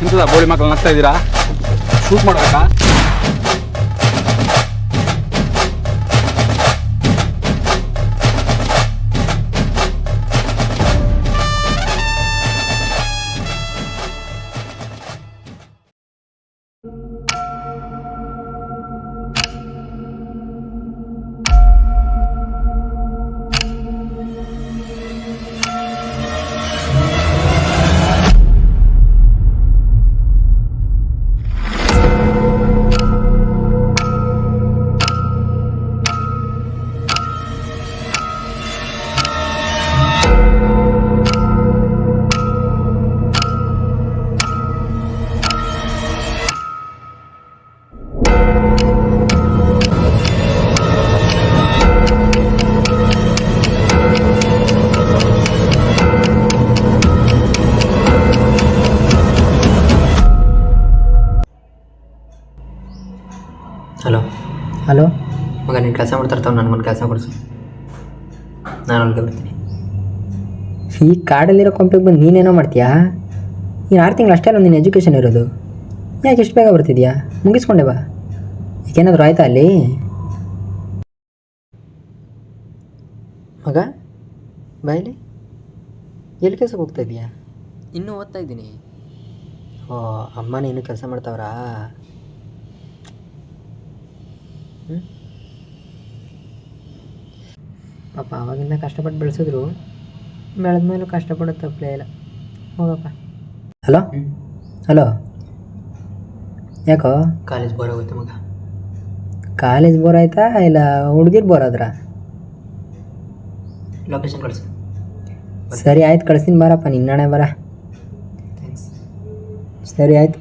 ಇಂಥದ ಬೋಳಿ ಮಕ್ಕಳು ನಗ್ತಾ ಇದ್ದೀರಾ? ಶೂಟ್ ಮಾಡ್ಬೇಕಾ? ಹಲೋ ಹಲೋ ಮಗ, ನೀನು ಕೆಲಸ ಮಾಡ್ತಿರ್ತಾವೆ, ನನಗೊಂದು ಕೆಲಸ ಕೊಡಿಸು, ನಾನು ಅಲ್ಲಿಗೆ ಬರ್ತೀನಿ. ಈ ಕಾಡಲ್ಲಿರೋ ಕೊಂಪಿಗೆ ಬಂದು ನೀನೇನೋ ಮಾಡ್ತೀಯಾ? ನೀನು 6 ತಿಂಗಳು ಅಷ್ಟೇ ಅಲ್ಲ ನಿನ್ನ ಎಜುಕೇಷನ್ ಇರೋದು. ಯಾಕೆ ಇಷ್ಟು ಬೇಗ ಬರ್ತಿದ್ಯಾ? ಮುಗಿಸ್ಕೊಂಡೆ ಬಾ. ಏನಾದರೂ ಆಯ್ತಾ ಅಲ್ಲಿ? ಮಗ ಬಾಯಲ್ಲಿ ಎಲ್ಲಿ ಕೆಲಸಕ್ಕೆ ಹೋಗ್ತಾ ಇದೀಯಾ? ಇನ್ನೂ ಓದ್ತಾ ಇದ್ದೀನಿ. ಓ, ಅಮ್ಮನೇ ಇನ್ನೂ ಕೆಲಸ ಮಾಡ್ತಾವ್ರಾ? ಪಾಪ ಆವಾಗಿಂದ ಕಷ್ಟಪಟ್ಟು ಬೆಳೆಸಿದ್ರು, ಬೆಳೆದ ಮೇಲೂ ಕಷ್ಟಪಡೋದು ತಪ್ಪಲೇ ಇಲ್ಲ. ಹೋಗಪ್ಪ. ಹಲೋ ಹಲೋ, ಯಾಕೋ ಕಾಲೇಜ್ ಬೋರ್ ಆಗೋಯ್ತು ಮಗ. ಕಾಲೇಜ್ ಬೋರ್ ಆಯ್ತಾ ಇಲ್ಲ ಹುಡುಗಿರ್ ಬೋರ್ ಆದ್ರಾ? ಲೊಕೇಶನ್ ಕಳಿಸು. ಸರಿ ಆಯ್ತು, ಕಳಿಸ್ತೀನಿ ಬಾರಪ್ಪ, ನಿನ್ನಣೆ ಬರ. ಥ್ಯಾಂಕ್ಸ್. ಸರಿ ಆಯ್ತು.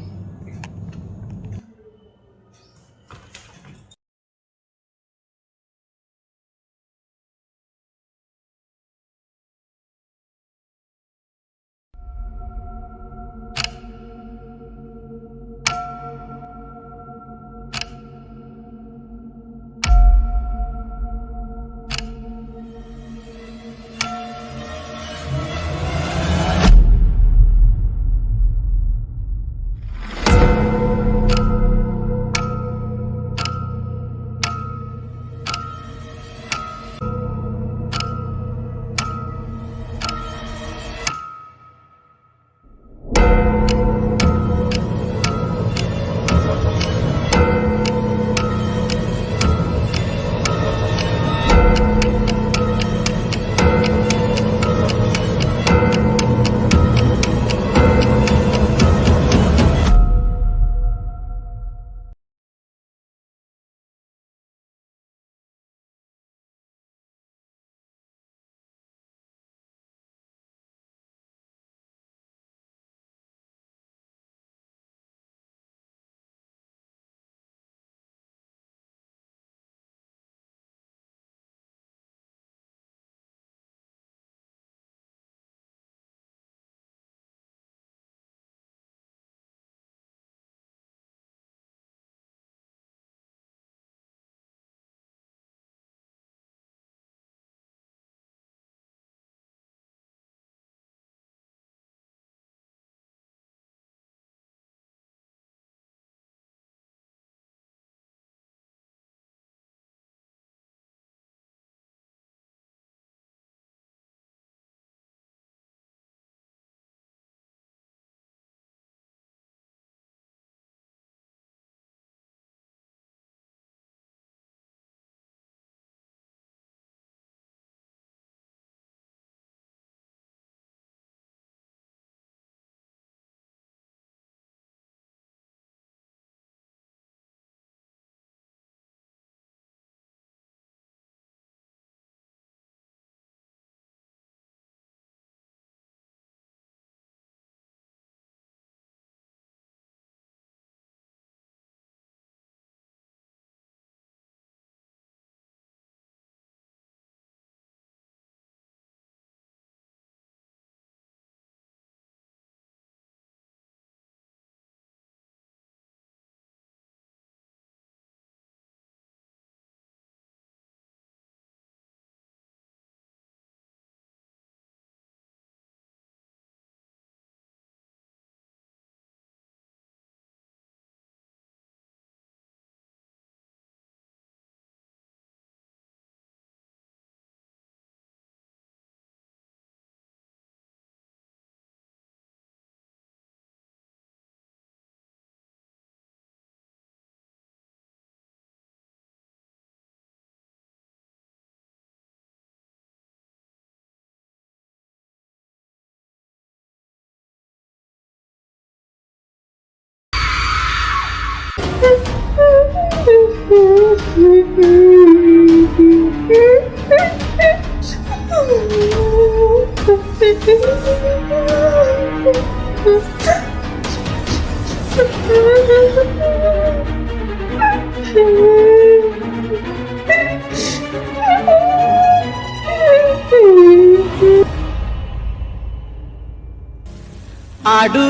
ಆಡು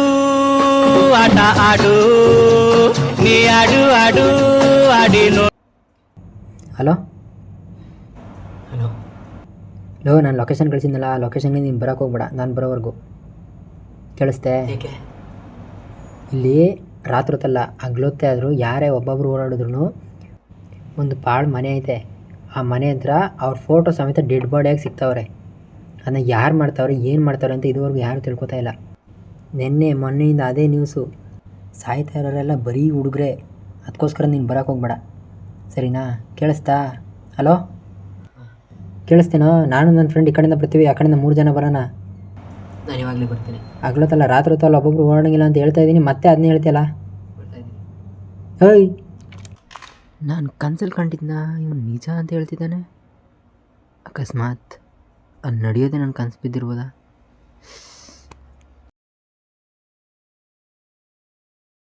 ಆಟ ಆಡು ನೀ ಆಡು ಆಡು ಆಡಿನೋ. Hello hello. ಲೋ, ನಾನು ಲೊಕೇಶನ್ ಕಳಿಸಿದ್ನಲ್ಲ, ಆ ಲೊಕೇಶನ್ಗೆ ನೀನು ಬರೋಕ್ಕೆ ಹೋಗ್ಬೇಡ, ನಾನು ಬರೋವರೆಗೂ. ಕೇಳಿಸ್ತೆ? ಏಕೆ? ಇಲ್ಲಿ ರಾತ್ರಿ ಹೊತ್ತಲ್ಲ, ಹಗ್ಲೊತ್ತೇ ಆದರೂ ಯಾರೇ ಒಬ್ಬೊಬ್ರು ಓಡಾಡಿದ್ರು ಒಂದು ಪಾಳು ಮನೆ ಐತೆ. ಆ ಮನೆ ಹತ್ರ ಅವ್ರ ಫೋಟೋ ಸಮೇತ ಡೆಡ್ ಬಾಡಿಯಾಗಿ ಸಿಗ್ತಾವ್ರೆ. ಅದನ್ನ ಯಾರು ಮಾಡ್ತಾವ್ರೆ, ಏನು ಮಾಡ್ತಾವ್ರೆ ಅಂತ ಇದುವರೆಗೂ ಯಾರೂ ತಿಳ್ಕೊತಾ ಇಲ್ಲ. ನಿನ್ನೆ ಮೊನ್ನೆಯಿಂದ ಅದೇ ನ್ಯೂಸು. ಸಾಯ್ತಾ ಇರೋರೆಲ್ಲ ಬರೀ ಹುಡುಗ್ರೆ. ಅದಕ್ಕೋಸ್ಕರ ನೀನು ಬರೋಕ್ಕೆ ಹೋಗ್ಬೇಡ, ಸರಿನಾ? ಕೇಳಿಸ್ತಾ? ಹಲೋ, ಕೇಳಿಸ್ತೇನೋ? ನಾನು ನನ್ನ ಫ್ರೆಂಡ್ ಈ ಕಡೆಯಿಂದ ಬರ್ತೀವಿ, ಆ ಕಡೆಯಿಂದ 3 ಜನ ಬರೋಣ. ನಾನು ಇವಾಗಲೇ ಬರ್ತೀನಿ. ಆಗ್ಲತ್ತಲ್ಲ, ರಾತ್ರಿ ಹೊತ್ತಲ್ಲ ಒಬ್ಬೊಬ್ರು ಓಡಾಡಂಗಿಲ್ಲ ಅಂತ ಹೇಳ್ತಾ ಇದ್ದೀನಿ, ಮತ್ತೆ ಅದನ್ನೇ ಹೇಳ್ತೀಯಲ್ಲ. ಬರ್ತಾ ಇದ್ದೀನಿ. ಹೇಯ್, ನಾನು ಕನ್ಸಲ್ಲಿ ಕಂಡಿದ್ನ ಇವನು ನಿಜ ಅಂತ ಹೇಳ್ತಿದ್ದಾನೆ. ಅಕಸ್ಮಾತ್ ಅಲ್ಲಿ ನಡೆಯೋದೇ ನನ್ನ ಕನಸು ಬಿದ್ದಿರ್ಬೋದಾ?